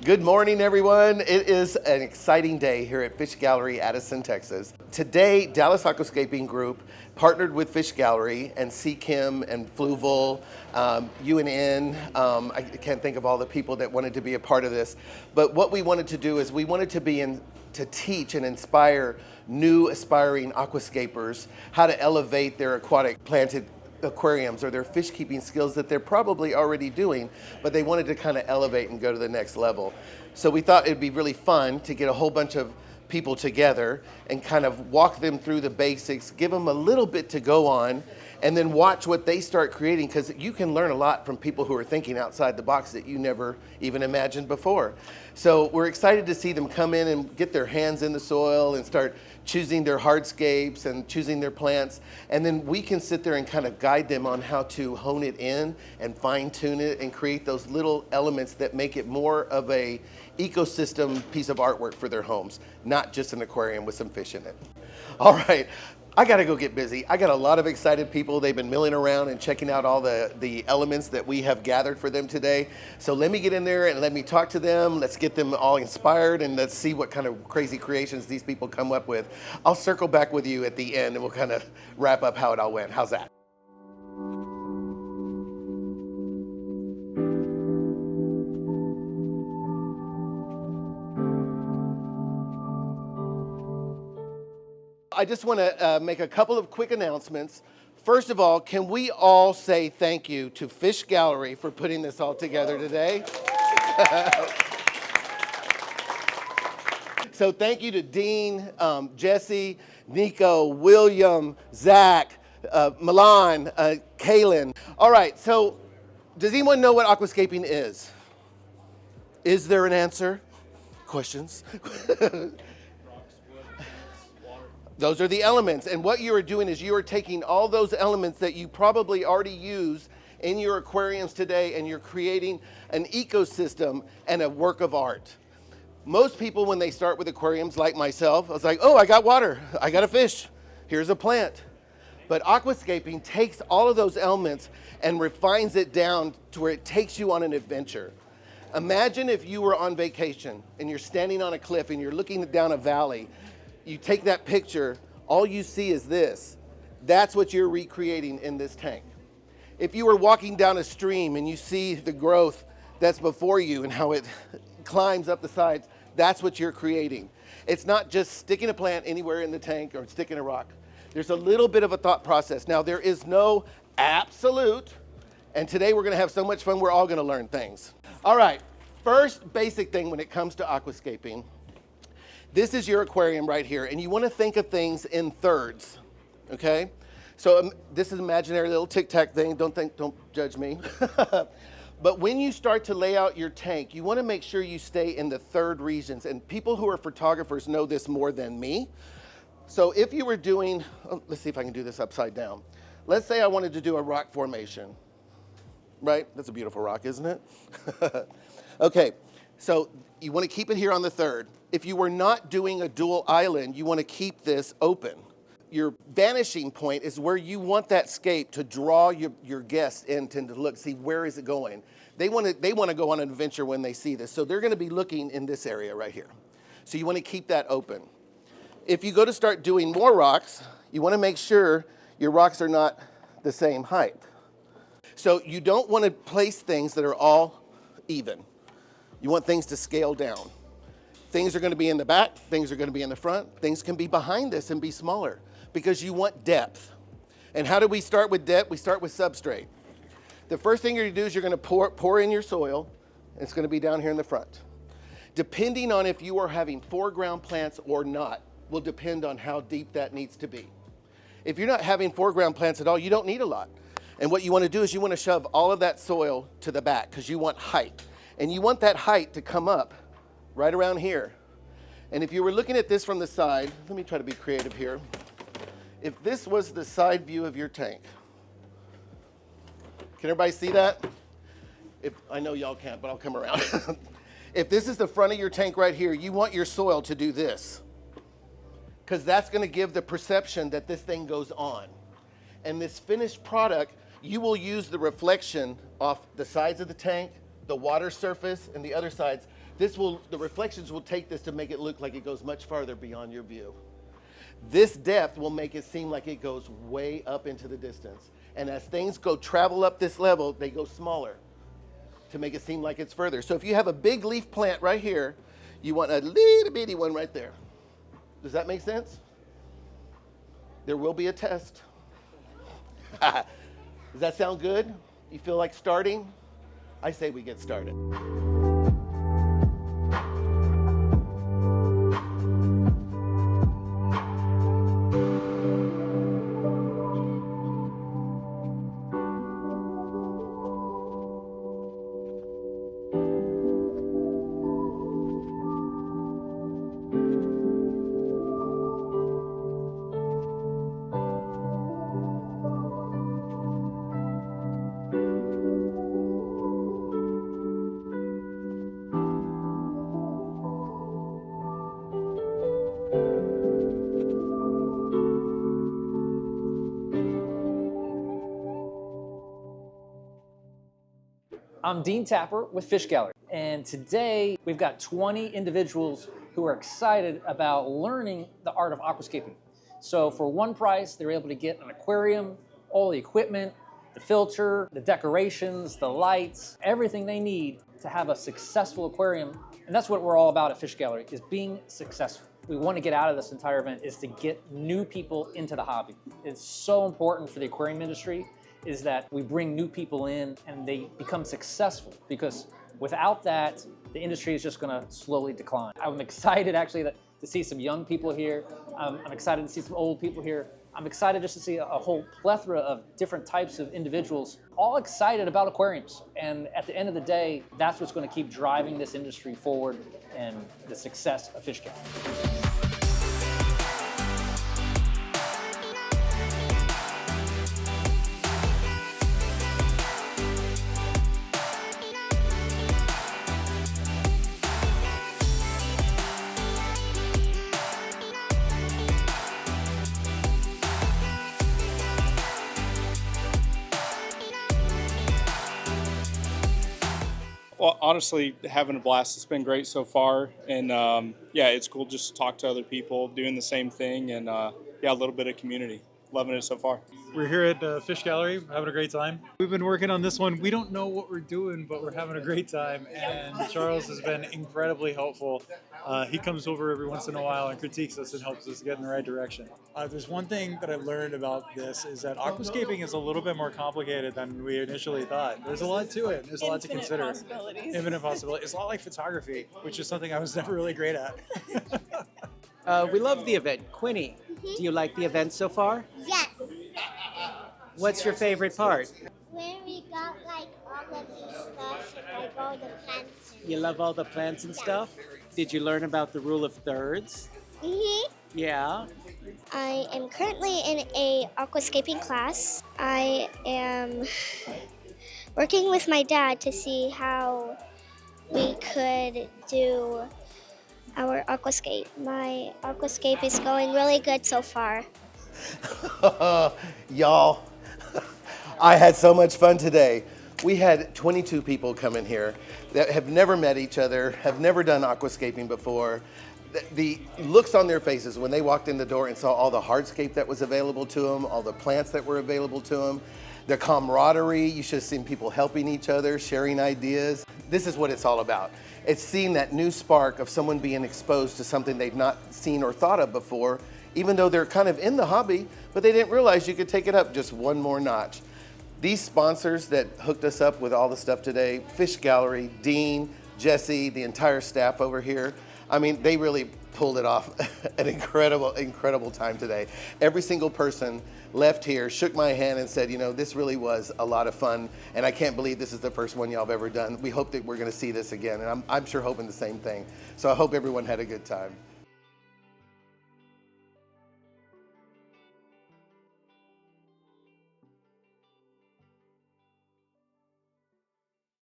Good morning, everyone. It is an exciting day here at Fish Gallery, Addison, Texas. Today, Dallas Aquascaping Group partnered with Fish Gallery and Seachem and Fluval, UNN. I can't think of all the people that wanted to be a part of this. But what we wanted to do is we wanted to teach and inspire new aspiring aquascapers how to elevate their aquatic planted aquariums or their fish keeping skills that they're probably already doing, but they wanted to kind of elevate and go to the next level. So we thought it'd be really fun to get a whole bunch of people together and kind of walk them through the basics, give them a little bit to go on, and then watch what they start creating, because you can learn a lot from people who are thinking outside the box that you never even imagined before. So we're excited to see them come in and get their hands in the soil and start choosing their hardscapes and choosing their plants, and then we can sit there and kind of guide them on how to hone it in and fine tune it and create those little elements that make it more of a ecosystem piece of artwork for their homes, not just an aquarium with some fish in it. All right, I gotta go get busy. I got a lot of excited people. They've been milling around and checking out all the elements that we have gathered for them today. So let me get in there and let me talk to them. Let's get them all inspired and let's see what kind of crazy creations these people come up with. I'll circle back with you at the end and we'll kind of wrap up how it all went. How's that? I just want to make a couple of quick announcements. First of all, can we all say thank you to Fish Gallery for putting this all together today? So thank you to Dean, Jesse, Nico, William, Zach, Milan, Kaylin. All right, so does anyone know what aquascaping is? Is there an answer? Questions? Those are the elements, and what you are doing is you are taking all those elements that you probably already use in your aquariums today, and you're creating an ecosystem and a work of art. Most people, when they start with aquariums, like myself, I was like, oh, I got water, I got a fish, here's a plant. But aquascaping takes all of those elements and refines it down to where it takes you on an adventure. Imagine if you were on vacation and you're standing on a cliff and you're looking down a valley. You take that picture, all you see is this. That's what you're recreating in this tank. If you were walking down a stream and you see the growth that's before you and how it climbs up the sides, that's what you're creating. It's not just sticking a plant anywhere in the tank or sticking a rock. There's a little bit of a thought process. Now, there is no absolute, and today we're gonna have so much fun, we're all gonna learn things. All right, first basic thing when it comes to aquascaping. This is your aquarium right here, and you want to think of things in thirds, okay? So this is an imaginary little tic-tac thing. Don't judge me. But when you start to lay out your tank, you want to make sure you stay in the third regions, and people who are photographers know this more than me. So if you were doing, let's see if I can do this upside down. Let's say I wanted to do a rock formation, right? That's a beautiful rock, isn't it? Okay, so you want to keep it here on the third. If you were not doing a dual island, you want to keep this open. Your vanishing point is where you want that scape to draw your guests in to look, see where is it going. They want to go on an adventure when they see this. So they're going to be looking in this area right here. So you want to keep that open. If you go to start doing more rocks, you want to make sure your rocks are not the same height. So you don't want to place things that are all even. You want things to scale down. Things are going to be in the back, things are going to be in the front, things can be behind this and be smaller because you want depth. And how do we start with depth? We start with substrate. The first thing you're going to do is you're going to pour in your soil, and it's going to be down here in the front. Depending on if you are having foreground plants or not will depend on how deep that needs to be. If you're not having foreground plants at all, you don't need a lot. And what you want to do is you want to shove all of that soil to the back because you want height. And you want that height to come up right around here. And if you were looking at this from the side, let me try to be creative here. If this was the side view of your tank, can everybody see that? I know y'all can't, but I'll come around. If this is the front of your tank right here, you want your soil to do this, because that's going to give the perception that this thing goes on. And this finished product, you will use the reflection off the sides of the tank, the water surface and the other sides, the reflections will take this to make it look like it goes much farther beyond your view. This depth will make it seem like it goes way up into the distance. And as things travel up this level, they go smaller to make it seem like it's further. So if you have a big leaf plant right here, you want a little bitty one right there. Does that make sense? There will be a test. Does that sound good? You feel like starting? I say we get started. I'm Dean Tapper with Fish Gallery, and today we've got 20 individuals who are excited about learning the art of aquascaping. So for one price, they're able to get an aquarium, all the equipment, the filter, the decorations, the lights, everything they need to have a successful aquarium. And that's what we're all about at Fish Gallery, is being successful. We want to get out of this entire event is to get new people into the hobby. It's so important for the aquarium industry is that we bring new people in and they become successful, because without that, the industry is just going to slowly decline. I'm excited actually to see some young people here. I'm excited to see some old people here. I'm excited just to see a whole plethora of different types of individuals, all excited about aquariums. And at the end of the day, that's what's going to keep driving this industry forward and the success of Fish Gallery. Well, honestly, having a blast. It's been great so far, and yeah, it's cool just to talk to other people doing the same thing, and yeah, a little bit of community. Loving it so far. We're here at Fish Gallery, having a great time. We've been working on this one. We don't know what we're doing, but we're having a great time, and Charles has been incredibly helpful. He comes over every once in a while and critiques us and helps us get in the right direction. There's one thing that I learned about this is that aquascaping is a little bit more complicated than we initially thought. There's a lot to it. There's a lot to consider. Infinite possibilities. It's a lot like photography, which is something I was never really great at. We love the event. Quinny, do you like the event so far? Yes. What's your favorite part? When we got like all of these stuff and like all the plants. You love all the plants and stuff? Did you learn about the rule of thirds? Yeah. I am currently in a aquascaping class. I am working with my dad to see how we could do our aquascape. My aquascape is going really good so far. Y'all, I had so much fun today. We had 22 people come in here that have never met each other, have never done aquascaping before. The looks on their faces when they walked in the door and saw all the hardscape that was available to them, all the plants that were available to them, the camaraderie. You should have seen people helping each other, sharing ideas. This is what it's all about. It's seeing that new spark of someone being exposed to something they've not seen or thought of before, even though they're kind of in the hobby, but they didn't realize you could take it up just one more notch. These sponsors that hooked us up with all the stuff today, Fish Gallery, Dean, Jesse, the entire staff over here, I mean, they really pulled it off. An incredible time today. Every single person left here, shook my hand and said, you know, this really was a lot of fun, and I can't believe this is the first one y'all have ever done. We hope that we're gonna see this again, and I'm sure hoping the same thing. So I hope everyone had a good time.